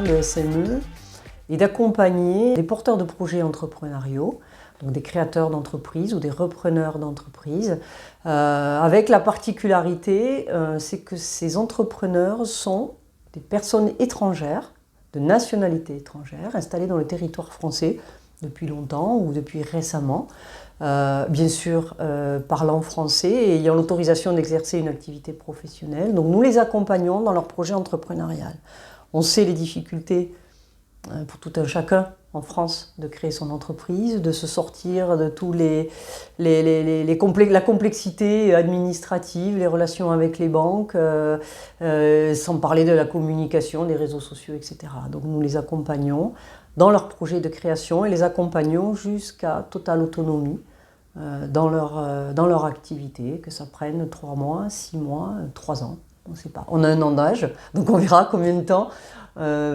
le SME est d'accompagner des porteurs de projets entrepreneuriaux, donc des créateurs d'entreprises ou des repreneurs d'entreprises, avec la particularité, c'est que ces entrepreneurs sont des personnes étrangères, de nationalité étrangère, installées dans le territoire français depuis longtemps ou depuis récemment, bien sûr parlant français et ayant l'autorisation d'exercer une activité professionnelle. Donc nous les accompagnons dans leur projet entrepreneurial. On sait les difficultés pour tout un chacun en France de créer son entreprise, de se sortir de tous la complexité administrative, les relations avec les banques, sans parler de la communication, des réseaux sociaux, etc. Donc nous les accompagnons dans leur projet de création et les accompagnons jusqu'à totale autonomie dans leur activité, que ça prenne 3 mois, 6 mois, 3 ans, on ne sait pas. On a un an d'âge, donc on verra combien de temps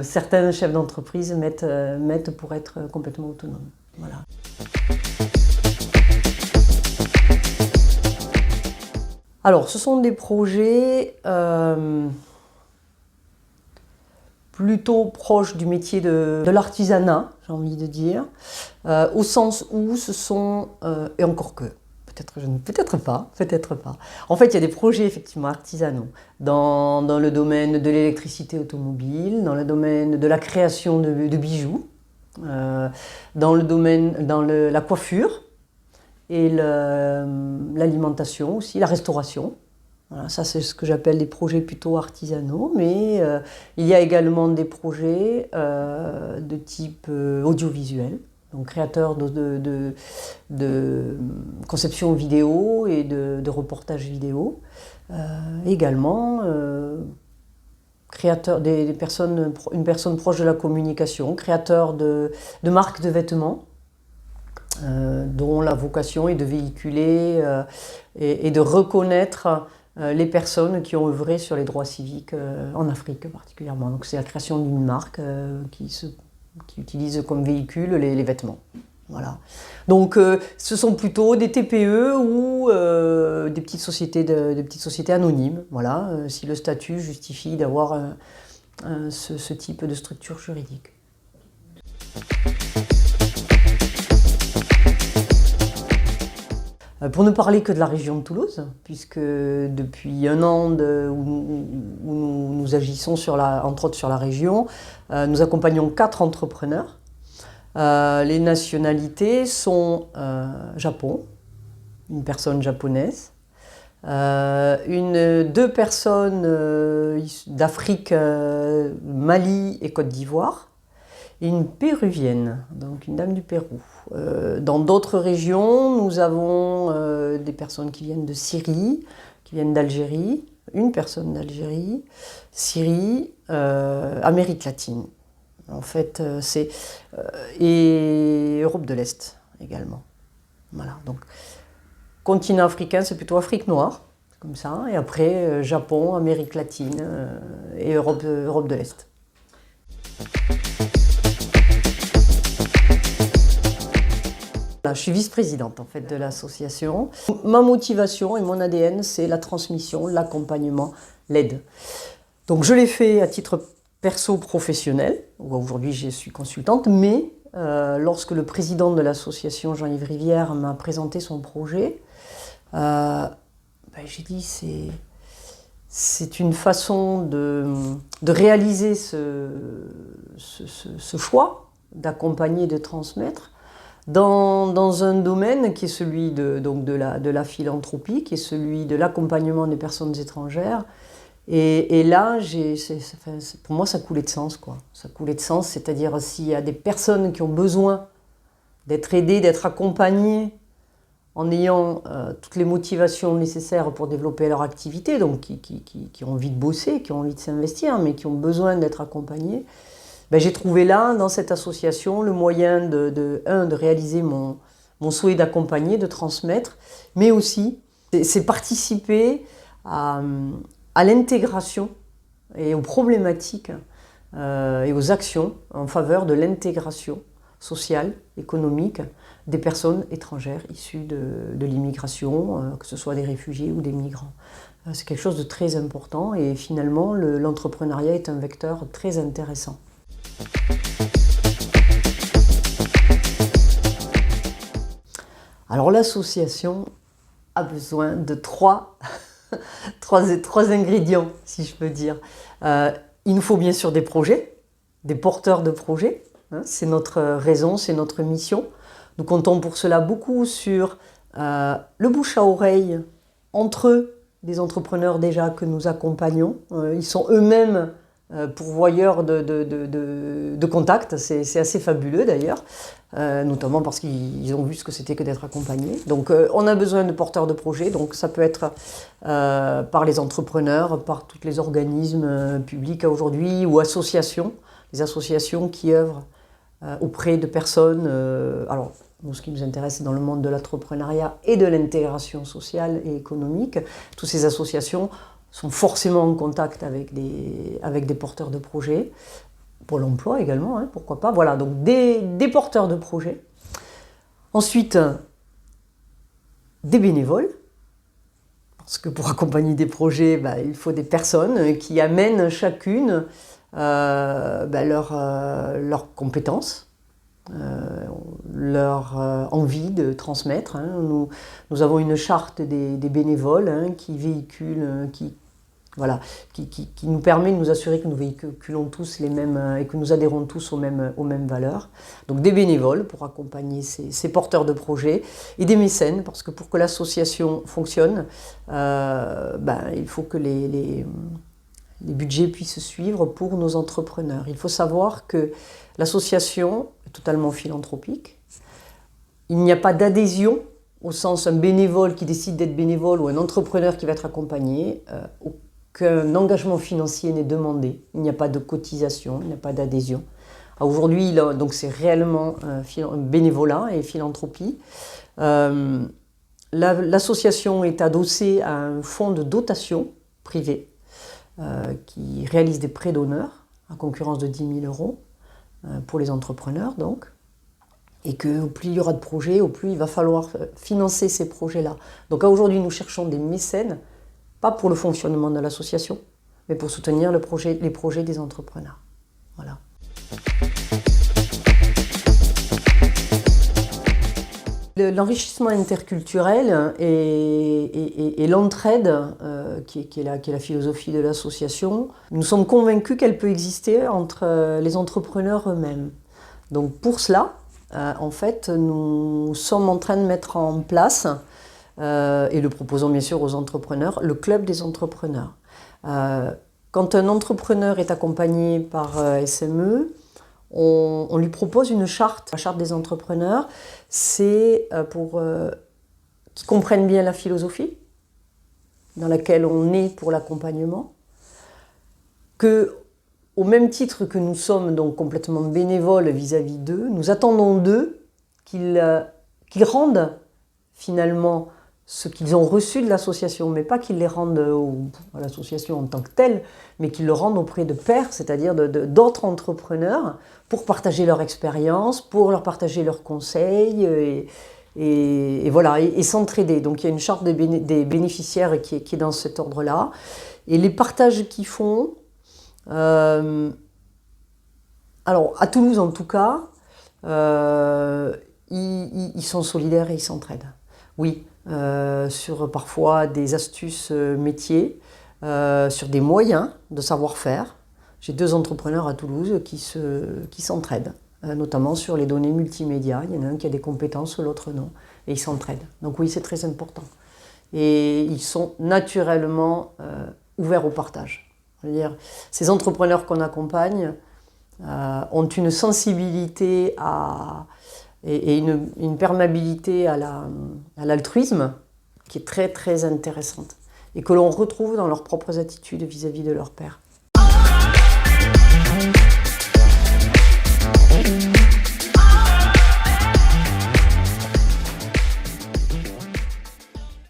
certains chefs d'entreprise mettent pour être complètement autonomes. Voilà. Alors, ce sont des projets plutôt proches du métier de l'artisanat, j'ai envie de dire, au sens où ce sont, et encore que, peut-être pas. En fait, il y a des projets effectivement artisanaux dans le domaine de l'électricité automobile, dans le domaine de la création de bijoux, dans la coiffure et l'alimentation aussi, la restauration. Voilà, ça c'est ce que j'appelle des projets plutôt artisanaux, mais il y a également des projets de type audiovisuel. Donc créateur de conception vidéo et de reportage vidéo. Également, créateur une personne proche de la communication, créateur de marques de vêtements, dont la vocation est de véhiculer et de reconnaître les personnes qui ont œuvré sur les droits civiques en Afrique particulièrement. Donc c'est la création d'une marque qui utilise comme véhicule les vêtements. Voilà. Donc ce sont plutôt des TPE ou des petites sociétés anonymes, voilà, si le statut justifie d'avoir ce type de structure juridique. Pour ne parler que de la région de Toulouse, puisque depuis un an où nous agissons entre autres sur la région, nous accompagnons 4 entrepreneurs. Les nationalités sont Japon, une personne japonaise, 2 personnes d'Afrique, Mali et Côte d'Ivoire, et une péruvienne, donc une dame du Pérou. Dans d'autres régions, nous avons des personnes qui viennent de Syrie, qui viennent d'Algérie, une personne d'Algérie, Syrie, Amérique latine. En fait, et Europe de l'Est également. Voilà, donc continent africain, c'est plutôt Afrique noire, comme ça, et après Japon, Amérique latine et Europe de l'Est. Je suis vice-présidente en fait de l'association. Ma motivation et mon ADN, c'est la transmission, l'accompagnement, l'aide. Donc je l'ai fait à titre perso-professionnel, où aujourd'hui je suis consultante, mais lorsque le président de l'association, Jean-Yves Rivière, m'a présenté son projet, j'ai dit c'est une façon de réaliser ce choix, d'accompagner, de transmettre, dans un domaine qui est celui de la philanthropie, qui est celui de l'accompagnement des personnes étrangères. Et là, pour moi, ça coulait de sens, quoi. Ça coulait de sens, c'est-à-dire s'il y a des personnes qui ont besoin d'être aidées, d'être accompagnées, en ayant toutes les motivations nécessaires pour développer leur activité, donc qui ont envie de bosser, qui ont envie de s'investir, mais qui ont besoin d'être accompagnées, j'ai trouvé là, dans cette association, le moyen de réaliser mon souhait d'accompagner, de transmettre, mais aussi, c'est participer à l'intégration et aux problématiques et aux actions en faveur de l'intégration sociale, économique des personnes étrangères issues de l'immigration, que ce soit des réfugiés ou des migrants. C'est quelque chose de très important et finalement l'entrepreneuriat est un vecteur très intéressant. Alors l'association a besoin de trois ingrédients, si je peux dire. Il nous faut bien sûr des projets, des porteurs de projets. Hein, c'est notre raison, c'est notre mission. Nous comptons pour cela beaucoup sur le bouche à oreille entre eux, des entrepreneurs déjà que nous accompagnons. Ils sont eux-mêmes pourvoyeurs de contacts, c'est assez fabuleux d'ailleurs, notamment parce qu'ils ont vu ce que c'était que d'être accompagnés. Donc on a besoin de porteurs de projets, donc ça peut être par les entrepreneurs, par tous les organismes publics aujourd'hui ou associations, les associations qui œuvrent auprès de personnes. Alors, nous, ce qui nous intéresse, c'est dans le monde de l'entrepreneuriat et de l'intégration sociale et économique. Toutes ces associations sont forcément en contact avec des porteurs de projets, pour l'emploi également, hein, pourquoi pas. Voilà, donc des porteurs de projets. Ensuite, des bénévoles, parce que pour accompagner des projets, il faut des personnes qui amènent chacune leurs compétences, leur envie de transmettre. Hein. Nous avons une charte des bénévoles qui véhicule, qui nous permet de nous assurer que nous véhiculons tous les mêmes et que nous adhérons tous aux mêmes valeurs. Donc des bénévoles pour accompagner ces porteurs de projets et des mécènes, parce que pour que l'association fonctionne, il faut que les budgets puissent suivre pour nos entrepreneurs. Il faut savoir que l'association est totalement philanthropique. Il n'y a pas d'adhésion au sens un bénévole qui décide d'être bénévole ou un entrepreneur qui va être accompagné. Aucun engagement financier n'est demandé. Il n'y a pas de cotisation, il n'y a pas d'adhésion. Aujourd'hui, donc c'est réellement bénévolat et philanthropie. L'association est adossée à un fonds de dotation privé qui réalise des prêts d'honneur à concurrence de 10 000 euros pour les entrepreneurs donc, et qu'au plus il y aura de projets, au plus il va falloir financer ces projets-là. Donc aujourd'hui nous cherchons des mécènes, pas pour le fonctionnement de l'association, mais pour soutenir les projets des entrepreneurs. Voilà. L'enrichissement interculturel et l'entraide, qui est la philosophie de l'association, nous sommes convaincus qu'elle peut exister entre les entrepreneurs eux-mêmes. Donc pour cela, en fait, nous sommes en train de mettre en place, et le proposons bien sûr aux entrepreneurs, le club des entrepreneurs. Quand un entrepreneur est accompagné par SME, on lui propose une charte. La charte des entrepreneurs, c'est pour qu'ils comprennent bien la philosophie dans laquelle on est pour l'accompagnement, que au même titre que nous sommes donc complètement bénévoles vis-à-vis d'eux, nous attendons d'eux qu'ils rendent finalement ce qu'ils ont reçu de l'association, mais pas qu'ils les rendent à l'association en tant que telle, mais qu'ils le rendent auprès de pairs, c'est-à-dire d'autres entrepreneurs, pour partager leur expérience, pour leur partager leurs conseils, et voilà, et s'entraider. Donc il y a une charte des bénéficiaires qui est dans cet ordre-là. Et les partages qu'ils font, alors à Toulouse en tout cas, ils sont solidaires et ils s'entraident. Oui, sur parfois des astuces métiers, sur des moyens de savoir-faire. J'ai 2 entrepreneurs à Toulouse qui s'entraident, notamment sur les données multimédia. Il y en a un qui a des compétences, l'autre non, et ils s'entraident. Donc oui, c'est très important. Et ils sont naturellement ouverts au partage. C'est-à-dire, ces entrepreneurs qu'on accompagne ont une sensibilité et une perméabilité à l'altruisme qui est très très intéressante et que l'on retrouve dans leurs propres attitudes vis-à-vis de leurs pairs.